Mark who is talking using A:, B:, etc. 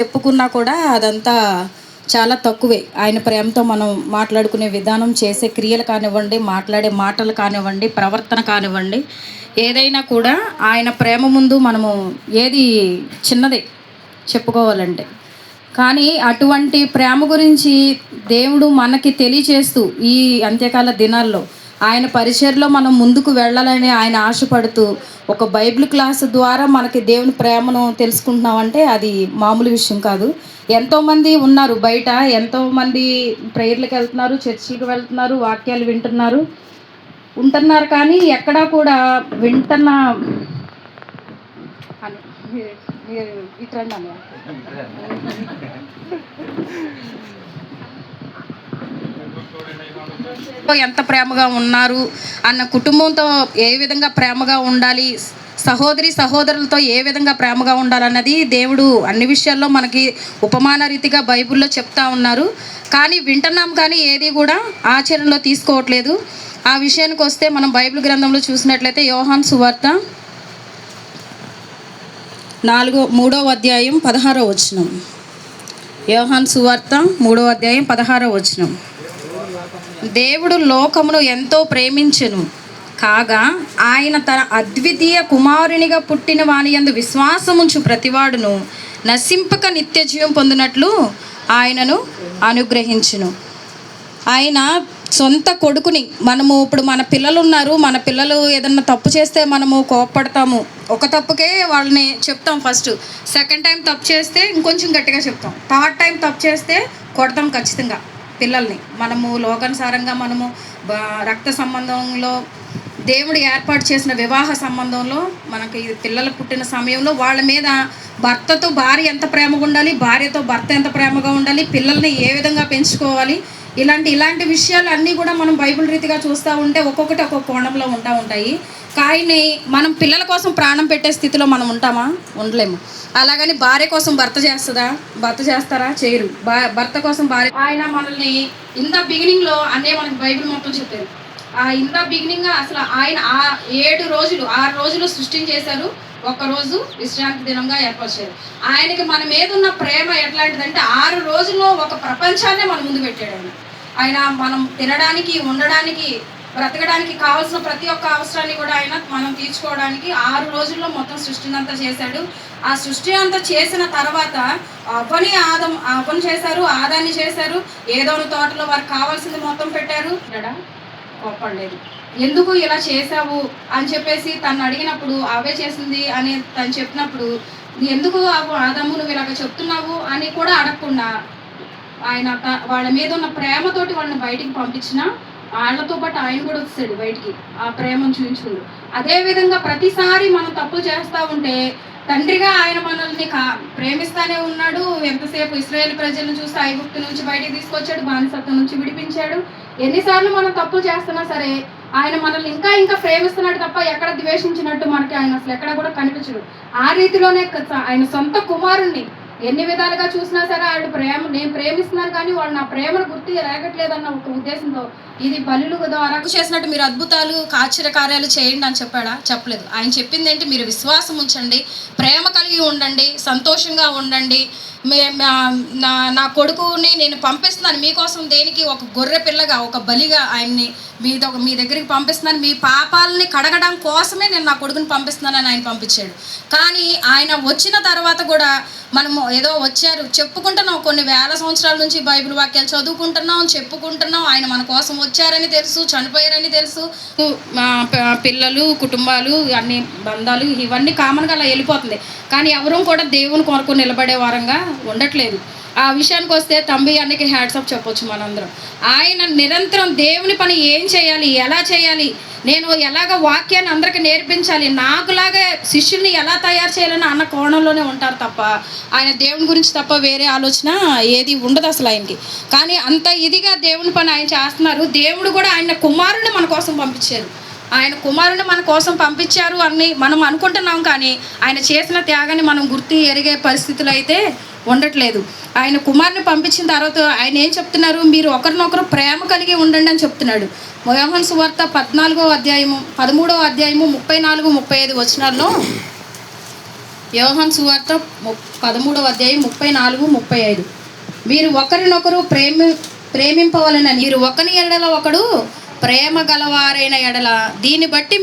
A: చెప్పుకున్నా కూడా అదంతా చాలా తక్కువే. ఆయన ప్రేమతో మనం మాట్లాడుకునే విధానం, చేసే క్రియలు కానివ్వండి, మాట్లాడే మాటలు కానివ్వండి, ప్రవర్తన కానివ్వండి, ఏదైనా కూడా ఆయన ప్రేమ ముందు మనము ఏది చిన్నదే చెప్పుకోవాలంటే. కానీ అటువంటి ప్రేమ గురించి దేవుడు మనకి తెలియచేస్తూ ఈ అంత్యకాల దినాల్లో ఆయన పరిచర్లో మనం ముందుకు వెళ్ళాలని ఆయన ఆశపడుతూ ఒక బైబిల్ క్లాస్ ద్వారా మనకి దేవుని ప్రేమను తెలుసుకుంటున్నామంటే అది మామూలు విషయం కాదు. ఎంతోమంది ఉన్నారు బయట, ఎంతోమంది ప్రేయర్లకు వెళ్తున్నారు, చర్చిలకు వెళ్తున్నారు, వాక్యాలు ఉంటున్నారు, కానీ ఎక్కడా కూడా వింటున్న అని ఇట్రండి అన్న ఎంత ప్రేమగా ఉన్నారు అన్న, కుటుంబంతో ఏ విధంగా ప్రేమగా ఉండాలి, సహోదరులతో ఏ విధంగా ప్రేమగా ఉండాలన్నది దేవుడు అన్ని విషయాల్లో మనకి ఉపమాన రీతిగా బైబిల్లో చెప్తా ఉన్నారు. కానీ వింటున్నాం, కానీ ఏది కూడా ఆచరణలో తీసుకోవట్లేదు. ఆ విషయానికి వస్తే మనం బైబిల్ గ్రంథంలో చూసినట్లయితే యోహాను సువార్త 3వ అధ్యాయం 16వ వచనం. యోహాను సువార్త 3వ అధ్యాయం 16వ వచనం. దేవుడు లోకమును ఎంతో ప్రేమించెను కాగా ఆయన తన అద్వితీయ కుమారునిగా పుట్టిన వాని యందు విశ్వాసముంచు ప్రతివాడును నశింపక నిత్య జీవం పొందినట్లు ఆయనను అనుగ్రహించును. ఆయన సొంత కొడుకుని, మనము ఇప్పుడు మన పిల్లలు ఉన్నారు, మన పిల్లలు ఏదన్నా తప్పు చేస్తే మనము కోప్పడతాము. ఒక తప్పుకే వాళ్ళని చెప్తాం ఫస్ట్, సెకండ్ టైం తప్పు చేస్తే ఇంకొంచెం గట్టిగా చెప్తాం, థర్డ్ టైం తప్పు చేస్తే కొడతాం ఖచ్చితంగా పిల్లల్ని. మనము లోకానుసారంగా మనము రక్త సంబంధంలో దేవుడు ఏర్పాటు చేసిన వివాహ సంబంధంలో మనకి పిల్లలు పుట్టిన సమయంలో వాళ్ళ మీద భర్తతో భార్య ఎంత ప్రేమగా ఉండాలి, భార్యతో భర్త ఎంత ప్రేమగా ఉండాలి, పిల్లల్ని ఏ విధంగా పెంచుకోవాలి, ఇలాంటి విషయాలు అన్నీ కూడా మనం బైబిల్ రీతిగా చూస్తూ ఉంటే ఒక్కొక్కటి ఒక్కొక్క కోణంలో ఉంటాయి. కానీ మనం పిల్లల కోసం ప్రాణం పెట్టే స్థితిలో మనం ఉంటామా? ఉండలేము. అలాగని భార్య కోసం భర్త చేస్తారా? చేయరు. భర్త కోసం భార్య. ఆయన మనల్ని ఇన్ ద బిగినింగ్లో అన్నీ మనకి బైబిల్ మొత్తం చెప్పారు. ఇన్ ద బిగినింగ్ అసలు ఆయన 6 రోజులు సృష్టిని చేశారు, ఒక్కరోజు విశ్రాంతి దినంగా ఏర్పరిచారు. ఆయనకి మన మీద ఉన్న ప్రేమ ఎట్లాంటిదంటే 6 రోజుల్లో ఒక ప్రపంచాన్నే మన ముందు పెట్టాడు. ఆయన మనం తినడానికి, ఉండడానికి, బ్రతకడానికి కావాల్సిన ప్రతి ఒక్క అవసరాన్ని కూడా ఆయన మనం తీర్చుకోవడానికి 6 రోజుల్లో మొత్తం సృష్టిని అంతా చేశాడు. ఆ సృష్టి అంతా చేసిన తర్వాత అవ్వని చేశారు, ఆదాన్ని చేశారు, ఏదోని తోటలో వారికి కావాల్సింది మొత్తం పెట్టారు. కోప్పడలేదు. ఎందుకు ఇలా చేశావు అని చెప్పేసి తను అడిగినప్పుడు, అవే చేసింది అని తను చెప్పినప్పుడు, ఎందుకు ఆదాము నువ్వు ఇలాగ చెప్తున్నావు అని కూడా అడగకుండా ఆయన వాళ్ళ మీద ఉన్న ప్రేమతోటి వాళ్ళని బయటికి పంపించిన, వాళ్ళతో పాటు ఆయన కూడా వచ్చాడు బయటికి, ఆ ప్రేమను చూపించుకుంటూ. అదేవిధంగా ప్రతిసారి మనం తప్పులు చేస్తూ ఉంటే తండ్రిగా ఆయన మనల్ని ప్రేమిస్తానే ఉన్నాడు. ఎంతసేపు ఇశ్రాయేలు ప్రజలను చూస్తే ఐగుప్తు నుంచి బయటికి తీసుకొచ్చాడు, బానిసత్వం నుంచి విడిపించాడు. ఎన్నిసార్లు మనం తప్పులు చేస్తున్నా సరే ఆయన మనల్ని ఇంకా ప్రేమిస్తున్నాడు తప్ప ఎక్కడ ద్వేషించినట్టు మనకి ఆయన అసలు ఎక్కడ కూడా కనిపించడు. ఆ రీతిలోనే ఆయన సొంత కుమారుణ్ణి ఎన్ని విధాలుగా చూసినా సరే ఆయన నేను ప్రేమిస్తున్నాను, కానీ వాళ్ళు నా ప్రేమను గుర్తు రేగట్లేదన్న ఒక ఉద్దేశంతో ఇది బలుల ద్వారా చేసినట్టు మీరు అద్భుతాలు, ఆశ్చర్యకార్యాలు చేయండి అని చెప్పాడా? చెప్పలేదు. ఆయన చెప్పింది ఏంటి? మీరు విశ్వాసం ఉంచండి, ప్రేమ కలిగి ఉండండి, సంతోషంగా ఉండండి. నా కొడుకుని నేను పంపిస్తున్నాను మీకోసం. దేనికి? ఒక గొర్రె పిల్లగా, ఒక బలిగా ఆయన్ని మీ దగ్గరికి పంపిస్తున్నాను. మీ పాపాలని కడగడం కోసమే నేను నా కొడుకుని పంపిస్తున్నానని ఆయన పంపించాడు. కానీ ఆయన వచ్చిన తర్వాత కూడా మనము ఏదో వచ్చారు చెప్పుకుంటున్నాం, కొన్ని వేల సంవత్సరాల నుంచి బైబిల్ వాక్యాలు చదువుకుంటున్నాం, చెప్పుకుంటున్నాం. ఆయన మన కోసం వచ్చారని తెలుసు, చనిపోయారని తెలుసు. పిల్లలు, కుటుంబాలు, అన్ని బంధాలు ఇవన్నీ కామన్గా అలా వెళ్ళిపోతుంది. కానీ ఎవరూ కూడా దేవుని కొరకు నిలబడే వారంగా ఉండట్లేదు. ఆ విషయానికి వస్తే తంబి అన్నికి హ్యాట్సాప్ చెప్పొచ్చు మనందరం. ఆయన నిరంతరం దేవుని పని ఏం చేయాలి, ఎలా చేయాలి, నేను ఎలాగ వాక్యాన్ని అందరికీ నేర్పించాలి, నాకులాగా శిష్యుల్ని ఎలా తయారు చేయాలని అన్న కోణంలోనే ఉంటారు తప్ప ఆయన దేవుని గురించి తప్ప వేరే ఆలోచన ఏది ఉండదు అసలు ఆయనకి. కానీ అంత ఇదిగా దేవుని పని ఆయన చేస్తున్నారు. దేవుడు కూడా ఆయన కుమారుని మన కోసం పంపించారు. ఆయన కుమారుని మన కోసం పంపించారు అని మనం అనుకుంటున్నాం, కానీ ఆయన చేసిన త్యాగాన్ని మనం గుర్తు ఎరిగే పరిస్థితులు అయితే ఉండట్లేదు. ఆయన కుమారుని పంపించిన తర్వాత ఆయన ఏం చెప్తున్నారు? మీరు ఒకరినొకరు ప్రేమ కలిగి ఉండండి అని చెప్తున్నాడు. యోహాను సువార్త 14వ అధ్యాయము 13వ అధ్యాయము 34-35 వచనాల్లో యోహాను సువార్త 13వ అధ్యాయం 34, 35. మీరు ఒకరినొకరు ప్రేమింపవలెనని మీరు ఒకని ఎడల ఒకడు ప్రేమ గలవారైన ఎడల దీన్ని బట్టి